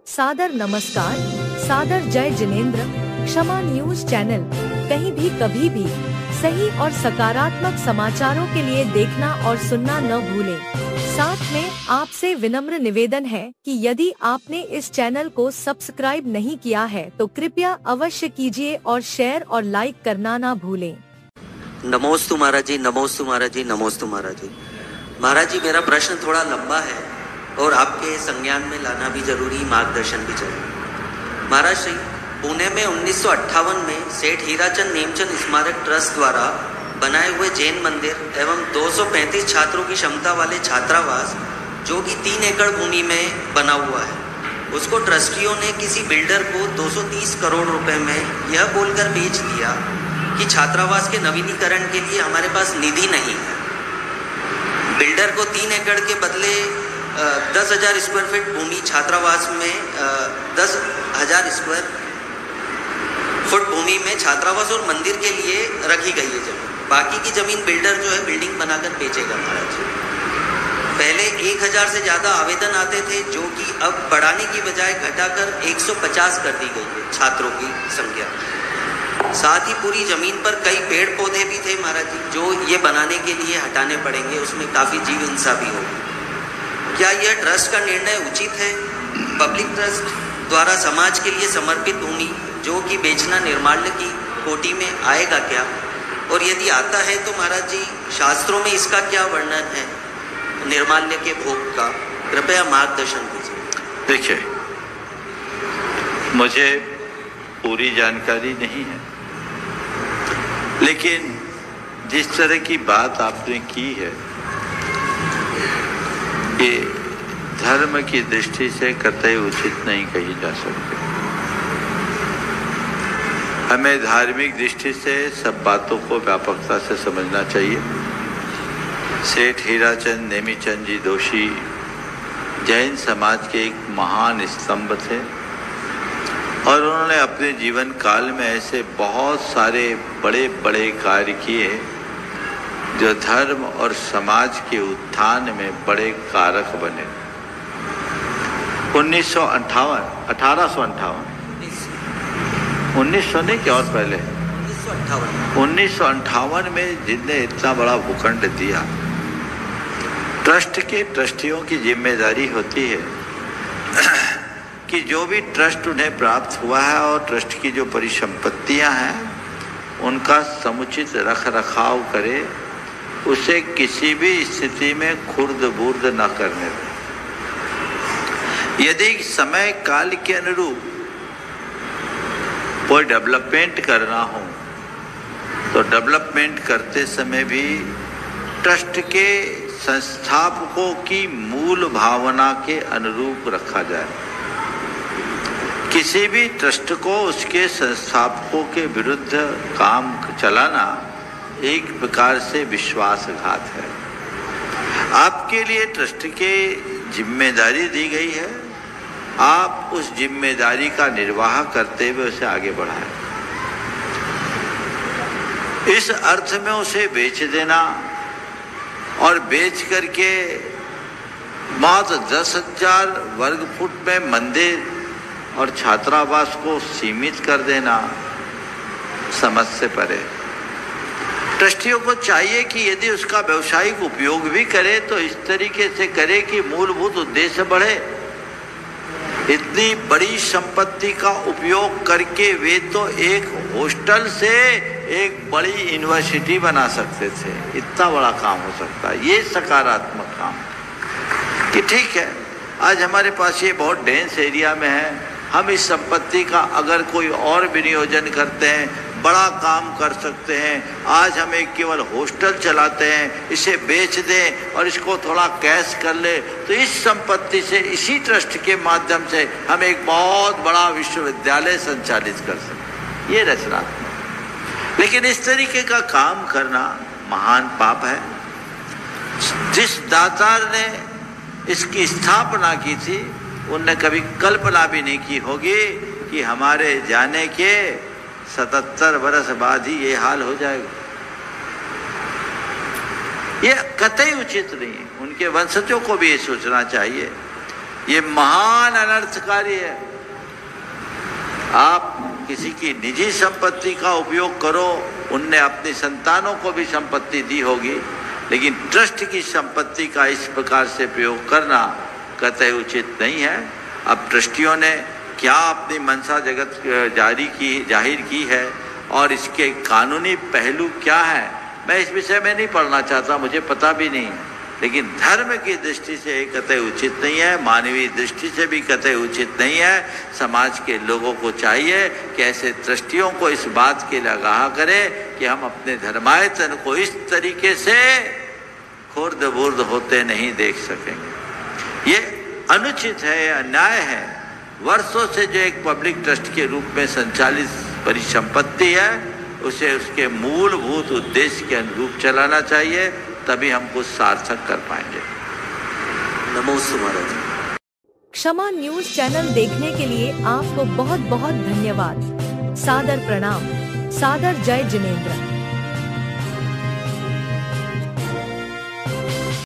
सादर नमस्कार, सादर जय जिनेंद्र। क्षमा न्यूज चैनल कहीं भी कभी भी सही और सकारात्मक समाचारों के लिए देखना और सुनना न भूलें। साथ में आपसे विनम्र निवेदन है कि यदि आपने इस चैनल को सब्सक्राइब नहीं किया है तो कृपया अवश्य कीजिए और शेयर और लाइक करना ना भूलें। नमोस्तु महाराज जी, नमोस्तु महाराज जी, नमोस्तु महाराज जी। महाराज जी, मेरा प्रश्न थोड़ा लंबा है और आपके संज्ञान में लाना भी जरूरी, मार्गदर्शन भी चाहिए। महाराज जी, पुणे में 1958 में सेठ हीराचंद नेमचंद स्मारक ट्रस्ट द्वारा बनाए हुए जैन मंदिर एवं 235 छात्रों की क्षमता वाले छात्रावास, जो कि 3 एकड़ भूमि में बना हुआ है, उसको ट्रस्टियों ने किसी बिल्डर को 230 करोड़ रुपए में यह बोलकर बेच दिया कि छात्रावास के नवीनीकरण के लिए हमारे पास निधि नहीं है। बिल्डर को 3 एकड़ के बदले 10,000 स्क्वायर फीट भूमि छात्रावास में 10,000 स्क्वायर फुट भूमि में छात्रावास और मंदिर के लिए रखी गई है जमीन। बाकी की जमीन बिल्डर जो है बिल्डिंग बनाकर बेचेगा। महाराज, पहले 1,000 से ज़्यादा आवेदन आते थे, जो कि अब बढ़ाने की बजाय घटाकर 150 कर दी गई है छात्रों की संख्या। साथ ही पूरी जमीन पर कई पेड़ पौधे भी थे महाराज जी, जो ये बनाने के लिए हटाने पड़ेंगे। उसमें काफ़ी जीव हिंसा भी होगी। क्या यह ट्रस्ट का निर्णय उचित है? पब्लिक ट्रस्ट द्वारा समाज के लिए समर्पित भूमि जो कि बेचना निर्माल्य की कोटि में आएगा क्या? और यदि आता है तो महाराज जी, शास्त्रों में इसका क्या वर्णन है निर्माल्य के भोग का? कृपया मार्गदर्शन कीजिए। देखिए, मुझे पूरी जानकारी नहीं है, लेकिन जिस तरह की बात आपने की है, ये धर्म की दृष्टि से कतई उचित नहीं कही जा सकती। हमें धार्मिक दृष्टि से सब बातों को व्यापकता से समझना चाहिए। सेठ हीराचंद नेमीचंद जी दोषी जैन समाज के एक महान स्तंभ थे और उन्होंने अपने जीवन काल में ऐसे बहुत सारे बड़े बड़े कार्य किए जो धर्म और समाज के उत्थान में बड़े कारक बने। 1958 नहीं क्या और पहले 1958 में जिनने इतना बड़ा भूखंड दिया, ट्रस्ट के ट्रस्टियों की जिम्मेदारी होती है कि जो भी ट्रस्ट उन्हें प्राप्त हुआ है और ट्रस्ट की जो परिसंपत्तियां हैं उनका समुचित रख रखाव करे, उसे किसी भी स्थिति में खुर्द बुर्द न करने दें। यदि समय काल के अनुरूप कोई डेवलपमेंट करना हो तो डेवलपमेंट करते समय भी ट्रस्ट के संस्थापकों की मूल भावना के अनुरूप रखा जाए। किसी भी ट्रस्ट को उसके संस्थापकों के विरुद्ध काम चलाना एक प्रकार से विश्वासघात है। आपके लिए ट्रस्ट के जिम्मेदारी दी गई है, आप उस जिम्मेदारी का निर्वाह करते हुए उसे आगे बढ़ाएं। इस अर्थ में उसे बेच देना और बेच करके मात्र 10,000 वर्ग फुट में मंदिर और छात्रावास को सीमित कर देना समझ से परे। ट्रस्टियों को चाहिए कि यदि उसका व्यवसायिक उपयोग भी करे तो इस तरीके से करे कि मूलभूत उद्देश्य बढ़े। इतनी बड़ी संपत्ति का उपयोग करके वे तो एक हॉस्टल से एक बड़ी यूनिवर्सिटी बना सकते थे। इतना बड़ा काम हो सकता है। ये सकारात्मक काम कि ठीक है, आज हमारे पास ये बहुत डेंस एरिया में है, हम इस संपत्ति का अगर कोई और विनियोजन करते हैं, बड़ा काम कर सकते हैं। आज हम एक केवल हॉस्टल चलाते हैं, इसे बेच दें और इसको थोड़ा कैश कर ले तो इस संपत्ति से, इसी ट्रस्ट के माध्यम से हम एक बहुत बड़ा विश्वविद्यालय संचालित कर सकते। ये रचनात्मक। लेकिन इस तरीके का काम करना महान पाप है। जिस दातार ने इसकी स्थापना की थी उनने कभी कल्पना भी नहीं की होगी कि हमारे जाने के 77 वर्ष बाद ही ये हाल हो जाएगा। ये कतई उचित नहीं है। उनके वंशजों को भी ये सोचना चाहिए ये महान अनर्थकारी है। आप किसी की निजी संपत्ति का उपयोग करो, उनने अपनी संतानों को भी संपत्ति दी होगी, लेकिन ट्रस्ट की संपत्ति का इस प्रकार से प्रयोग करना कतई उचित नहीं है। अब ट्रस्टियों ने क्या अपनी मंशा जगत जाहिर की है और इसके कानूनी पहलू क्या है, मैं इस विषय में नहीं पढ़ना चाहता, मुझे पता भी नहीं है। लेकिन धर्म की दृष्टि से कतई उचित नहीं है, मानवीय दृष्टि से भी कतई उचित नहीं है। समाज के लोगों को चाहिए कि ऐसे ट्रस्टियों को इस बात के लिए आगाह करें कि हम अपने धर्मायतन को इस तरीके से खुर्द बुर्द होते नहीं देख सकेंगे। ये अनुचित है, अन्याय है। वर्षों से जो एक पब्लिक ट्रस्ट के रूप में संचालित परिसंपत्ति है, उसे उसके मूलभूत उद्देश्य के अनुरूप चलाना चाहिए, तभी हम कुछ सार्थक कर पाएंगे। नमोस्तु महाराज। क्षमा न्यूज चैनल देखने के लिए आपको बहुत बहुत धन्यवाद। सादर प्रणाम। सादर जय जिनेंद्र।